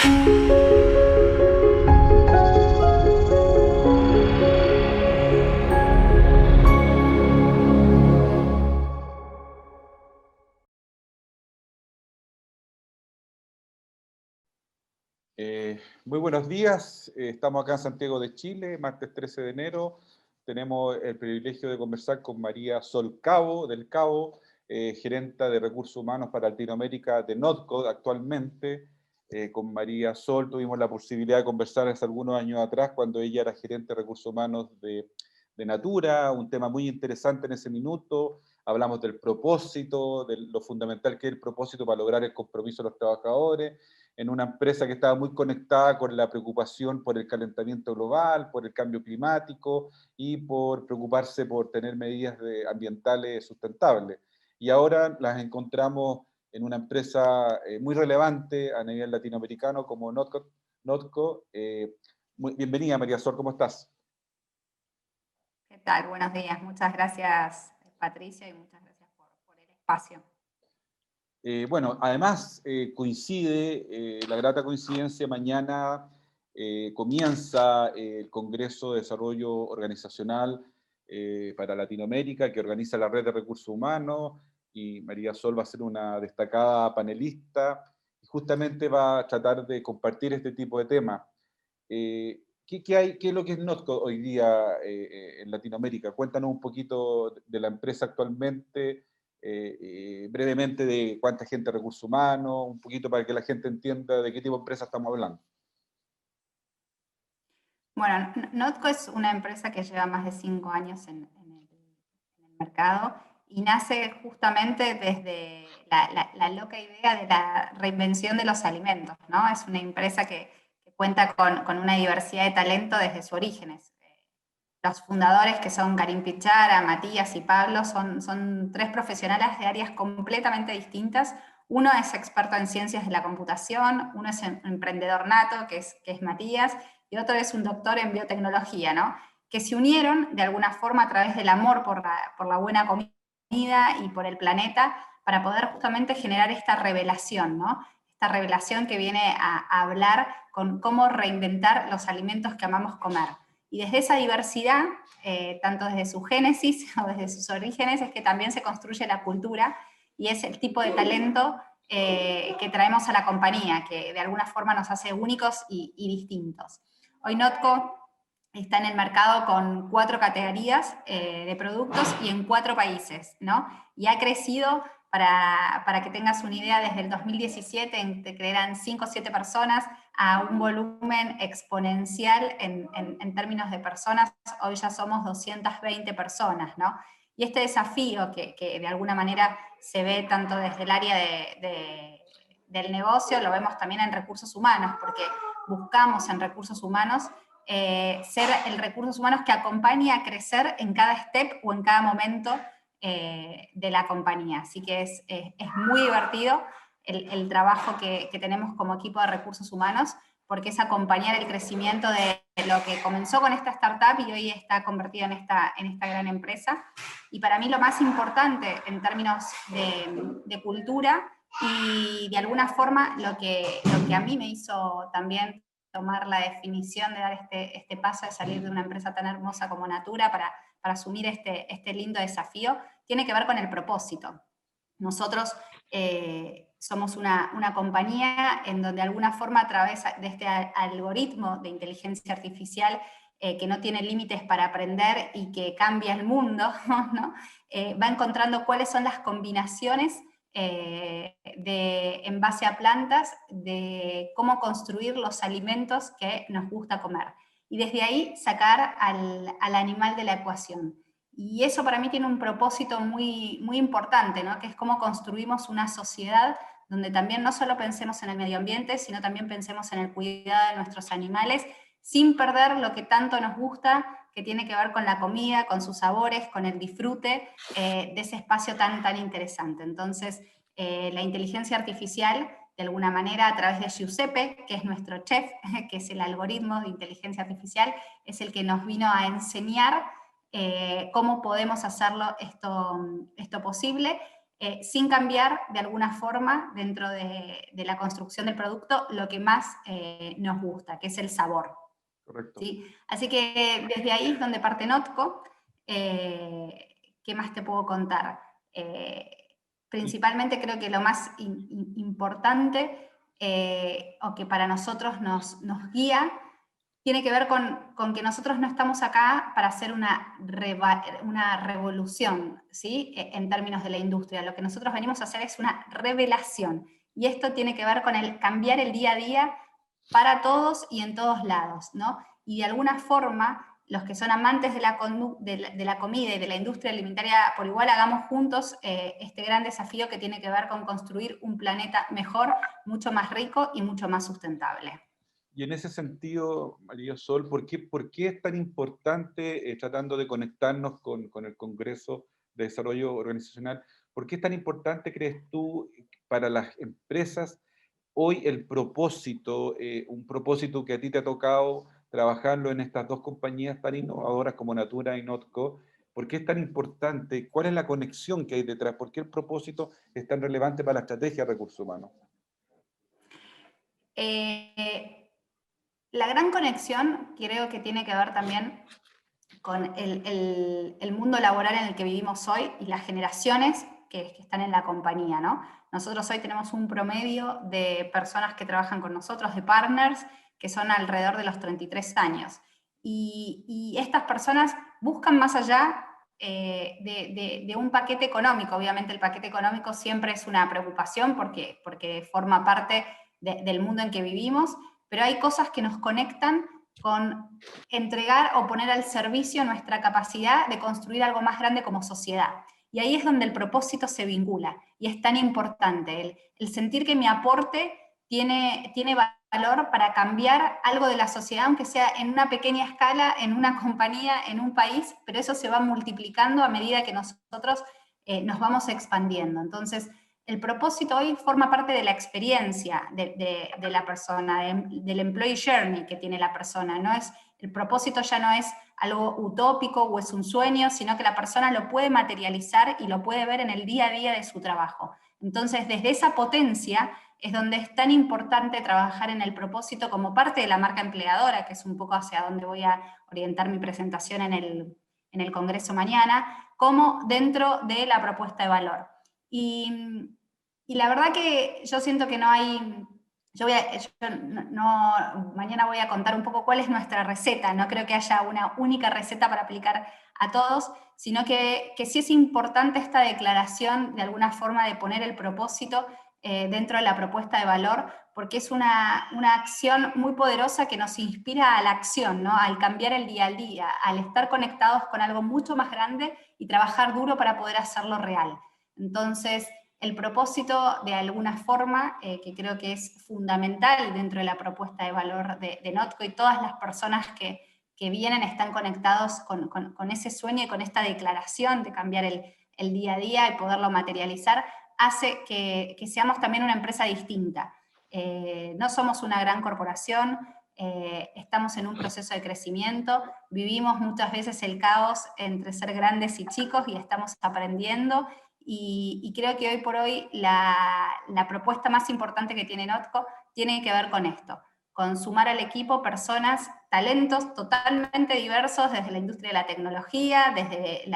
Muy buenos días, estamos acá en Santiago de Chile, martes 13 de enero. Tenemos el privilegio de conversar con María Sol Cabo, del Cabo, gerenta de Recursos Humanos para Latinoamérica de NOTCO actualmente. Con María Sol tuvimos la posibilidad de conversar hace algunos años atrás, cuando ella era gerente de Recursos Humanos de Natura, un tema muy interesante en ese minuto. Hablamos del propósito, de lo fundamental que es el propósito para lograr el compromiso de los trabajadores, en una empresa que estaba muy conectada con la preocupación por el calentamiento global, por el cambio climático y por preocuparse por tener medidas ambientales sustentables. Y ahora las encontramos en una empresa muy relevante a nivel latinoamericano como NOTCO. Bienvenida, María Sol, ¿cómo estás? ¿Qué tal? Buenos días. Muchas gracias, Patricia, y muchas gracias por el espacio. Bueno, además coincide, la grata coincidencia, mañana comienza el Congreso de Desarrollo Organizacional para Latinoamérica, que organiza la Red de Recursos Humanos, y María Sol va a ser una destacada panelista, y justamente va a tratar de compartir este tipo de temas. ¿Qué es lo que es NOTCO hoy día en Latinoamérica? Cuéntanos un poquito de la empresa actualmente, brevemente de cuánta gente de recursos humanos, un poquito para que la gente entienda de qué tipo de empresa estamos hablando. Bueno, NOTCO es una empresa que lleva más de 5 años en el mercado y nace justamente desde la loca idea de la reinvención de los alimentos, ¿no? Es una empresa que cuenta con una diversidad de talento desde sus orígenes. Los fundadores, que son Karim Pichara, Matías y Pablo, son 3 profesionales de áreas completamente distintas. Uno es experto en ciencias de la computación, uno es un emprendedor nato, que es Matías, y otro es un doctor en biotecnología, ¿no? Que se unieron de alguna forma a través del amor por la buena comida y por el planeta para poder justamente generar esta revelación, ¿no? Esta revelación que viene a hablar con cómo reinventar los alimentos que amamos comer. Y desde esa diversidad, tanto desde su génesis o desde sus orígenes, es que también se construye la cultura y es el tipo de talento que traemos a la compañía, que de alguna forma nos hace únicos y distintos. Hoy NOTCO está en el mercado con 4 categorías de productos y en 4 países, ¿no? Y ha crecido, para que tengas una idea, desde el 2017, en que eran 5 o 7 personas, a un volumen exponencial en términos de personas. Hoy ya somos 220 personas, ¿no? Y este desafío que de alguna manera se ve tanto desde el área del negocio, lo vemos también en recursos humanos, porque buscamos en recursos humanos ser el recursos humanos que acompaña a crecer en cada step o en cada momento de la compañía. Así que es muy divertido el trabajo que tenemos como equipo de recursos humanos, porque es acompañar el crecimiento de lo que comenzó con esta startup y hoy está convertido en esta gran empresa. Y para mí lo más importante en términos de cultura y de alguna forma lo que a mí me hizo también tomar la definición de dar este paso de salir de una empresa tan hermosa como Natura para asumir este lindo desafío, tiene que ver con el propósito. Nosotros somos una compañía en donde de alguna forma a través de este algoritmo de inteligencia artificial que no tiene límites para aprender y que cambia el mundo, ¿no? Va encontrando cuáles son las combinaciones en base a plantas, de cómo construir los alimentos que nos gusta comer. Y desde ahí sacar al animal de la ecuación. Y eso para mí tiene un propósito muy, muy importante, ¿no? Que es cómo construimos una sociedad donde también no solo pensemos en el medio ambiente, sino también pensemos en el cuidado de nuestros animales, sin perder lo que tanto nos gusta, que tiene que ver con la comida, con sus sabores, con el disfrute de ese espacio tan interesante. Entonces, la inteligencia artificial, de alguna manera, a través de Giuseppe, que es nuestro chef, que es el algoritmo de inteligencia artificial, es el que nos vino a enseñar cómo podemos hacerlo esto posible. sin cambiar de alguna forma dentro de la construcción del producto lo que más nos gusta, que es el sabor. Correcto. ¿Sí? Así que desde ahí es donde parte Notco. ¿Qué más te puedo contar? Principalmente creo que lo más importante o que para nosotros nos guía tiene que ver con que nosotros no estamos acá para hacer una revolución, ¿sí? En términos de la industria. Lo que nosotros venimos a hacer es una revelación. Y esto tiene que ver con el cambiar el día a día para todos y en todos lados, ¿no? Y de alguna forma, los que son amantes de la comida y de la industria alimentaria por igual, hagamos juntos este gran desafío que tiene que ver con construir un planeta mejor, mucho más rico y mucho más sustentable. Y en ese sentido, María Sol, por qué es tan importante, tratando de conectarnos con el Congreso de Desarrollo Organizacional, por qué es tan importante, crees tú, para las empresas hoy el propósito, un propósito que a ti te ha tocado trabajarlo en estas dos compañías tan innovadoras como Natura y Notco? ¿Por qué es tan importante? ¿Cuál es la conexión que hay detrás? ¿Por qué el propósito es tan relevante para la estrategia de recursos humanos? La gran conexión creo que tiene que ver también con el mundo laboral en el que vivimos hoy y las generaciones que están en la compañía, ¿no? Nosotros hoy tenemos un promedio de personas que trabajan con nosotros, de partners, que son alrededor de los 33 años. Y estas personas buscan más allá de un paquete económico. Obviamente el paquete económico siempre es una preocupación porque forma parte del mundo en que vivimos, pero hay cosas que nos conectan con entregar o poner al servicio nuestra capacidad de construir algo más grande como sociedad. Y ahí es donde el propósito se vincula, y es tan importante, el sentir que mi aporte tiene valor para cambiar algo de la sociedad, aunque sea en una pequeña escala, en una compañía, en un país, pero eso se va multiplicando a medida que nosotros nos vamos expandiendo. Entonces, el propósito hoy forma parte de la experiencia de la persona, del employee journey que tiene la persona. El propósito ya no es algo utópico o es un sueño, sino que la persona lo puede materializar y lo puede ver en el día a día de su trabajo. Entonces, desde esa potencia es donde es tan importante trabajar en el propósito como parte de la marca empleadora, que es un poco hacia donde voy a orientar mi presentación en el Congreso mañana, como dentro de la propuesta de valor. Y la verdad que yo siento que no hay, mañana voy a contar un poco cuál es nuestra receta, no creo que haya una única receta para aplicar a todos, sino que sí es importante esta declaración de alguna forma de poner el propósito dentro de la propuesta de valor, porque es una acción muy poderosa que nos inspira a la acción, ¿no? Al cambiar el día al día, al estar conectados con algo mucho más grande y trabajar duro para poder hacerlo real. Entonces, el propósito, de alguna forma, que creo que es fundamental dentro de la propuesta de valor de Notco, y todas las personas que vienen están conectados con ese sueño y con esta declaración de cambiar el día a día y poderlo materializar, hace que seamos también una empresa distinta. No somos una gran corporación, estamos en un proceso de crecimiento, vivimos muchas veces el caos entre ser grandes y chicos y estamos aprendiendo. Y creo que hoy por hoy la propuesta más importante que tiene Notco tiene que ver con esto, con sumar al equipo personas, talentos totalmente diversos desde la industria de la tecnología, desde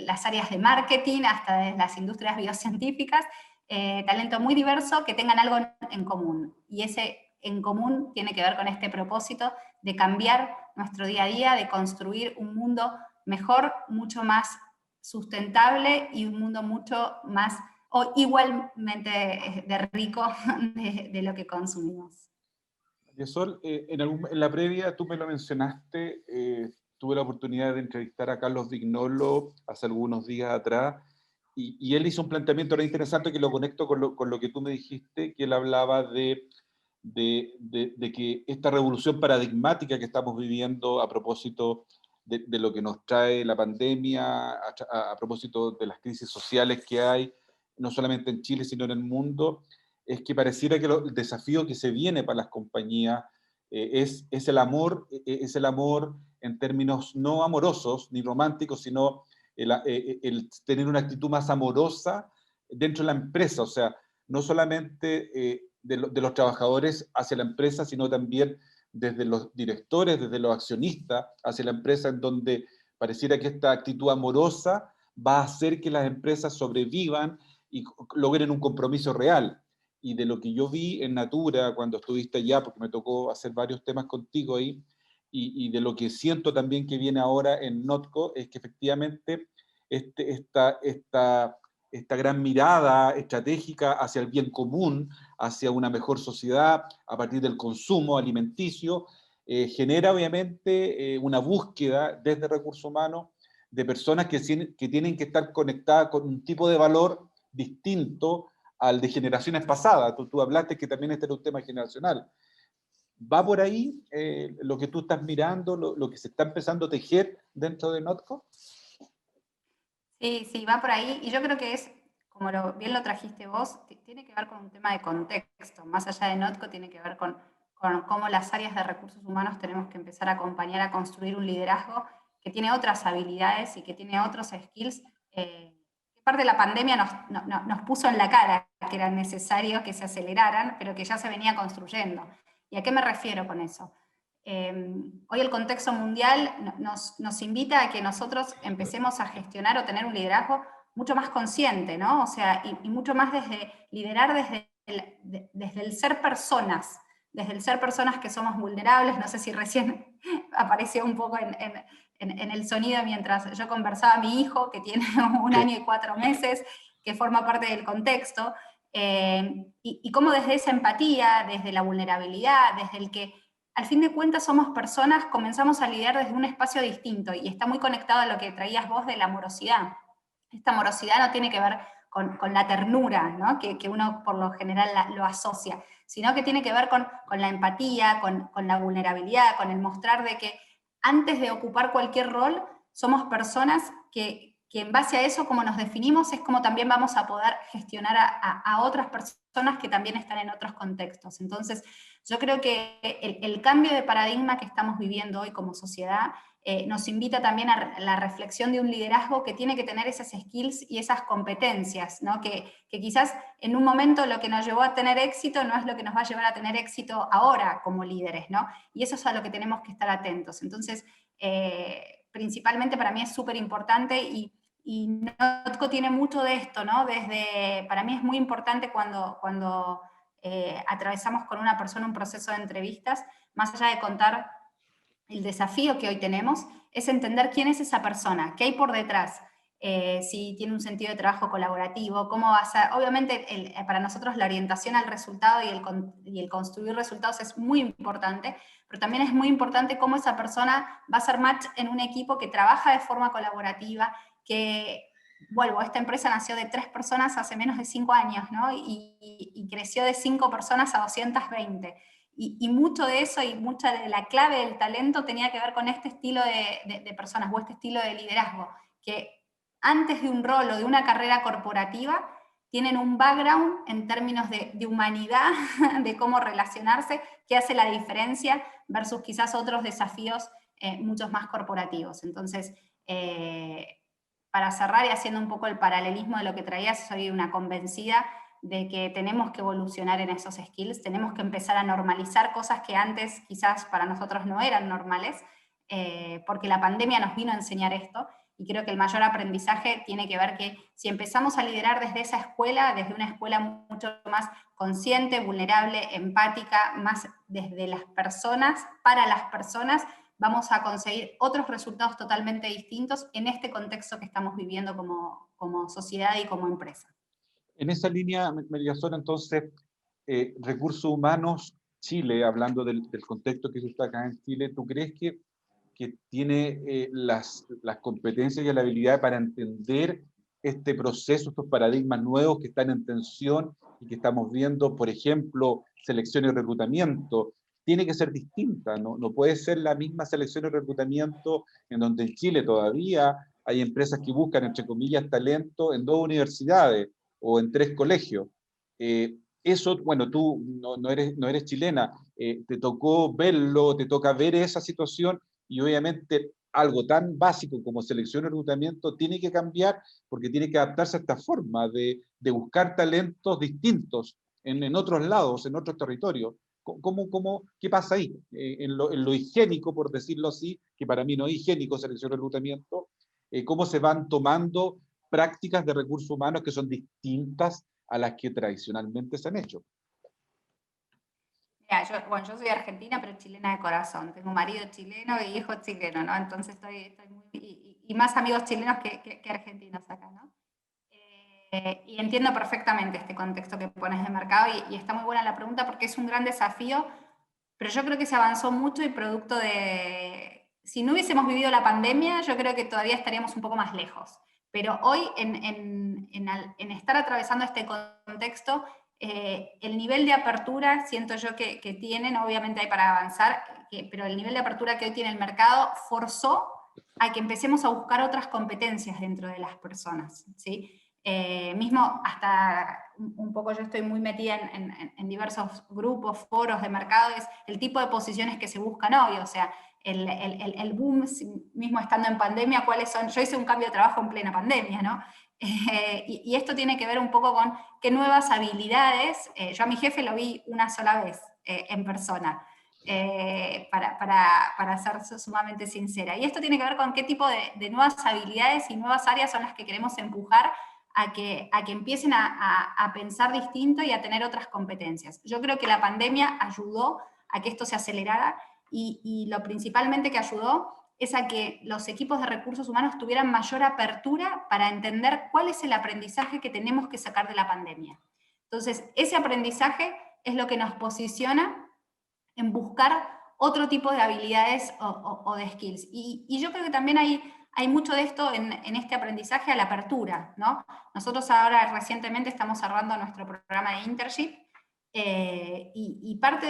las áreas de marketing hasta desde las industrias biocientíficas, talento muy diverso que tengan algo en común. Y ese en común tiene que ver con este propósito de cambiar nuestro día a día, de construir un mundo mejor, mucho más sustentable y un mundo mucho más o igualmente de rico de lo que consumimos. María Sol, en la previa tú me lo mencionaste, tuve la oportunidad de entrevistar a Carlos Vignolo hace algunos días atrás, y él hizo un planteamiento re interesante que lo conecto con lo que tú me dijiste, que él hablaba de que esta revolución paradigmática que estamos viviendo a propósito de lo que nos trae la pandemia, a propósito de las crisis sociales que hay, no solamente en Chile, sino en el mundo, es que pareciera que el desafío que se viene para las compañías es el amor en términos no amorosos ni románticos, sino el tener una actitud más amorosa dentro de la empresa, o sea, no solamente de los trabajadores hacia la empresa, sino también desde los directores, desde los accionistas hacia la empresa, en donde pareciera que esta actitud amorosa va a hacer que las empresas sobrevivan y logren un compromiso real. Y de lo que yo vi en Natura cuando estuviste allá, porque me tocó hacer varios temas contigo ahí, y de lo que siento también que viene ahora en Notco, es que efectivamente esta gran mirada estratégica hacia el bien común, hacia una mejor sociedad a partir del consumo alimenticio, genera obviamente una búsqueda desde recursos humanos de personas que tienen que estar conectadas con un tipo de valor distinto al de generaciones pasadas. Tú hablaste que también este era un tema generacional. ¿Va por ahí lo que tú estás mirando, lo que se está empezando a tejer dentro de Notco? Sí, sí, va por ahí. Y yo creo que es, como bien lo trajiste vos, tiene que ver con un tema de contexto. Más allá de Notco, tiene que ver con cómo las áreas de recursos humanos tenemos que empezar a acompañar a construir un liderazgo que tiene otras habilidades y que tiene otros skills. Que parte de la pandemia nos puso en la cara que era necesario que se aceleraran, pero que ya se venía construyendo. ¿Y a qué me refiero con eso? Hoy el contexto mundial nos invita a que nosotros empecemos a gestionar o tener un liderazgo mucho más consciente, ¿no? O sea, y mucho más desde liderar desde el ser personas, desde el ser personas que somos vulnerables. No sé si recién apareció un poco en el sonido mientras yo conversaba a mi hijo, que tiene 1 año y 4 meses, que forma parte del contexto, y cómo desde esa empatía, desde la vulnerabilidad, desde el que al fin de cuentas somos personas, comenzamos a lidiar desde un espacio distinto, y está muy conectado a lo que traías vos de la amorosidad. Esta amorosidad no tiene que ver con la ternura, ¿no? que uno por lo general lo asocia, sino que tiene que ver con la empatía, con la vulnerabilidad, con el mostrar de que antes de ocupar cualquier rol, somos personas que en base a eso, como nos definimos, es como también vamos a poder gestionar a otras personas que también están en otros contextos. Entonces, yo creo que el cambio de paradigma que estamos viviendo hoy como sociedad nos invita también a la reflexión de un liderazgo que tiene que tener esas skills y esas competencias, ¿no? Que quizás en un momento lo que nos llevó a tener éxito no es lo que nos va a llevar a tener éxito ahora como líderes, ¿no? Y eso es a lo que tenemos que estar atentos. Entonces, principalmente para mí es súper importante, y Notco tiene mucho de esto, ¿no? Para mí es muy importante cuando atravesamos con una persona un proceso de entrevistas, más allá de contar el desafío que hoy tenemos, es entender quién es esa persona, qué hay por detrás, si tiene un sentido de trabajo colaborativo, cómo va a ser. Obviamente para nosotros la orientación al resultado y el construir resultados es muy importante, pero también es muy importante cómo esa persona va a ser match en un equipo que trabaja de forma colaborativa, que, vuelvo, esta empresa nació de 3 personas hace menos de 5 años, ¿no? Y creció de 5 personas a 220. Y mucho de eso y mucha de la clave del talento tenía que ver con este estilo de personas o este estilo de liderazgo, que antes de un rol o de una carrera corporativa tienen un background en términos de humanidad, de cómo relacionarse, que hace la diferencia versus quizás otros desafíos muchos más corporativos. Entonces, para cerrar y haciendo un poco el paralelismo de lo que traías, soy una convencida de que tenemos que evolucionar en esos skills, tenemos que empezar a normalizar cosas que antes quizás para nosotros no eran normales, porque la pandemia nos vino a enseñar esto, y creo que el mayor aprendizaje tiene que ver que si empezamos a liderar desde esa escuela, desde una escuela mucho más consciente, vulnerable, empática, más desde las personas, para las personas, vamos a conseguir otros resultados totalmente distintos en este contexto que estamos viviendo como sociedad y como empresa. En esa línea, María Sola, entonces, Recursos Humanos Chile, hablando del contexto que se está acá en Chile, ¿tú crees que tiene las competencias y la habilidad para entender este proceso, estos paradigmas nuevos que están en tensión y que estamos viendo, por ejemplo, selección y reclutamiento? Tiene que ser distinta, no puede ser la misma selección y reclutamiento en donde en Chile todavía hay empresas que buscan, entre comillas, talento en 2 universidades o en 3 colegios. Eso, bueno, tú no eres chilena, te tocó verlo, te toca ver esa situación, y obviamente algo tan básico como selección y reclutamiento tiene que cambiar porque tiene que adaptarse a esta forma de buscar talentos distintos en otros lados, en otros territorios. ¿Qué pasa ahí? En lo higiénico, por decirlo así, que para mí no es higiénico selección y reclutamiento, cómo se van tomando prácticas de recursos humanos que son distintas a las que tradicionalmente se han hecho. Mira, yo soy argentina, pero chilena de corazón. Tengo marido chileno y hijo chileno, ¿no? Entonces estoy muy... Y más amigos chilenos que argentinos acá, ¿no? Y entiendo perfectamente este contexto que pones de mercado y está muy buena la pregunta porque es un gran desafío, pero yo creo que se avanzó mucho y producto de... Si no hubiésemos vivido la pandemia, yo creo que todavía estaríamos un poco más lejos. Pero hoy, en estar atravesando este contexto, el nivel de apertura, siento yo que tienen, obviamente hay para avanzar, pero el nivel de apertura que hoy tiene el mercado forzó a que empecemos a buscar otras competencias dentro de las personas, ¿sí? Mismo hasta un poco yo estoy muy metida en diversos grupos, foros de mercado, es el tipo de posiciones que se buscan hoy, o sea, el boom, mismo estando en pandemia, ¿cuáles son? Yo hice un cambio de trabajo en plena pandemia, ¿no? Y esto tiene que ver un poco con qué nuevas habilidades, yo a mi jefe lo vi una sola vez en persona, para ser sumamente sincera. Y esto tiene que ver con qué tipo de nuevas habilidades y nuevas áreas son las que queremos empujar a que empiecen a pensar distinto y a tener otras competencias. Yo creo que la pandemia ayudó a que esto se acelerara y lo principalmente que ayudó es a que los equipos de recursos humanos tuvieran mayor apertura para entender cuál es el aprendizaje que tenemos que sacar de la pandemia. Entonces, ese aprendizaje es lo que nos posiciona en buscar otro tipo de habilidades o de skills. Y yo creo que también hay mucho de esto en este aprendizaje a la apertura, ¿no? Nosotros ahora recientemente estamos cerrando nuestro programa de internship, y parte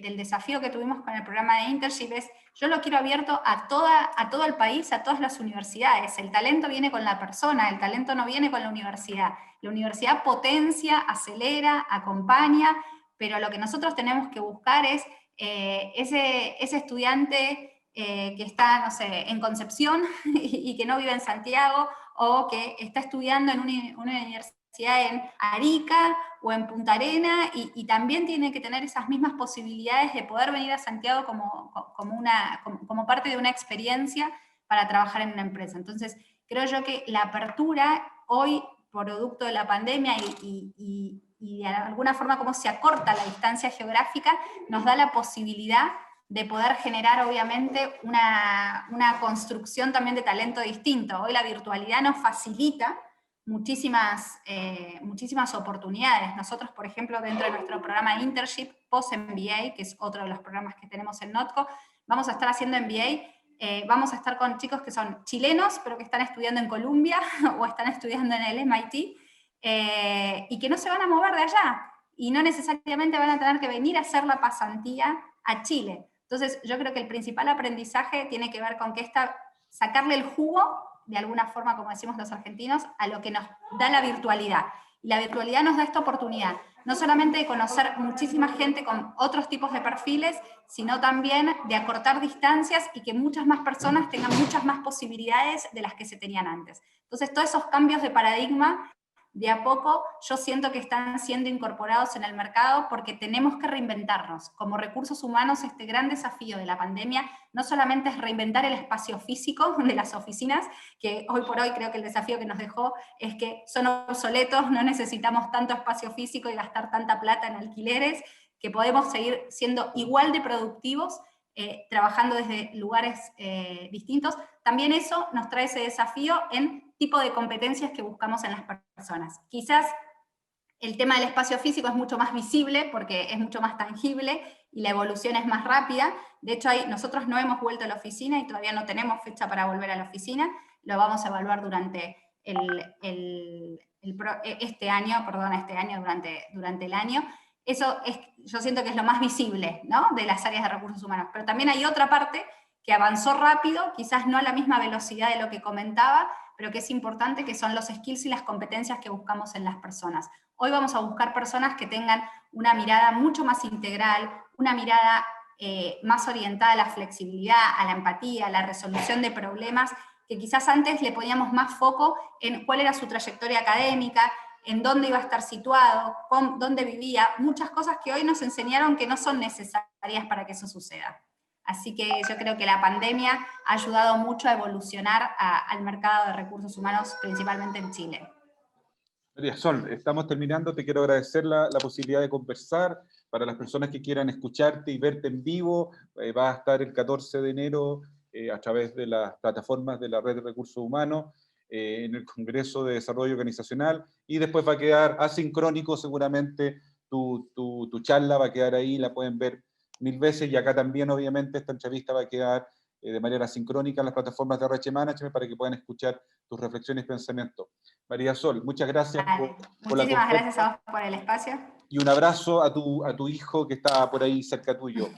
del desafío que tuvimos con el programa de internship es, yo lo quiero abierto a todo el país, a todas las universidades. El talento viene con la persona, el talento no viene con la universidad. La universidad potencia, acelera, acompaña, pero lo que nosotros tenemos que buscar es ese estudiante que está, no sé, en Concepción y que no vive en Santiago, o que está estudiando en una universidad en Arica o en Punta Arena, y también tiene que tener esas mismas posibilidades de poder venir a Santiago como parte de una experiencia para trabajar en una empresa. Entonces, creo yo que la apertura hoy, producto de la pandemia y de alguna forma como se acorta la distancia geográfica, nos da la posibilidad de poder generar obviamente una construcción también de talento distinto. Hoy la virtualidad nos facilita muchísimas oportunidades. Nosotros, por ejemplo, dentro de nuestro programa de internship post-MBA, que es otro de los programas que tenemos en Notco, vamos a estar haciendo MBA, vamos a estar con chicos que son chilenos, pero que están estudiando en Columbia o están estudiando en el MIT, y que no se van a mover de allá, y no necesariamente van a tener que venir a hacer la pasantía a Chile. Entonces, yo creo que el principal aprendizaje tiene que ver con que sacarle el jugo, de alguna forma, como decimos los argentinos, a lo que nos da la virtualidad. Y la virtualidad nos da esta oportunidad, no solamente de conocer muchísima gente con otros tipos de perfiles, sino también de acortar distancias y que muchas más personas tengan muchas más posibilidades de las que se tenían antes. Entonces, todos esos cambios de paradigma, de a poco yo siento que están siendo incorporados en el mercado porque tenemos que reinventarnos. Como recursos humanos, este gran desafío de la pandemia no solamente es reinventar el espacio físico de las oficinas, que hoy por hoy creo que el desafío que nos dejó es que son obsoletos, no necesitamos tanto espacio físico y gastar tanta plata en alquileres, que podemos seguir siendo igual de productivos trabajando desde lugares distintos. También eso nos trae ese desafío en tipo de competencias que buscamos en las personas. Quizás el tema del espacio físico es mucho más visible porque es mucho más tangible y la evolución es más rápida. De hecho, nosotros no hemos vuelto a la oficina y todavía no tenemos fecha para volver a la oficina. Lo vamos a evaluar durante este año, durante el año. Eso yo siento que es lo más visible, ¿no?, de las áreas de recursos humanos. Pero también hay otra parte que avanzó rápido, quizás no a la misma velocidad de lo que comentaba, pero que es importante, que son los skills y las competencias que buscamos en las personas. Hoy vamos a buscar personas que tengan una mirada mucho más integral, una mirada más orientada a la flexibilidad, a la empatía, a la resolución de problemas, que quizás antes le poníamos más foco en cuál era su trayectoria académica, en dónde iba a estar situado, dónde vivía, muchas cosas que hoy nos enseñaron que no son necesarias para que eso suceda. Así que yo creo que la pandemia ha ayudado mucho a evolucionar al mercado de recursos humanos, principalmente en Chile. María Sol, estamos terminando, te quiero agradecer la posibilidad de conversar. Para las personas que quieran escucharte y verte en vivo, va a estar el 14 de enero a través de las plataformas de la Red de Recursos Humanos en el Congreso de Desarrollo Organizacional, y después va a quedar asincrónico seguramente tu charla, va a quedar ahí, la pueden ver 1000 veces, y acá también obviamente esta entrevista va a quedar de manera sincrónica en las plataformas de RH Management para que puedan escuchar tus reflexiones y pensamientos. María Sol, muchas gracias Vale. por la Muchísimas gracias confianza, a vos por el espacio. y un abrazo a tu hijo que está por ahí cerca tuyo.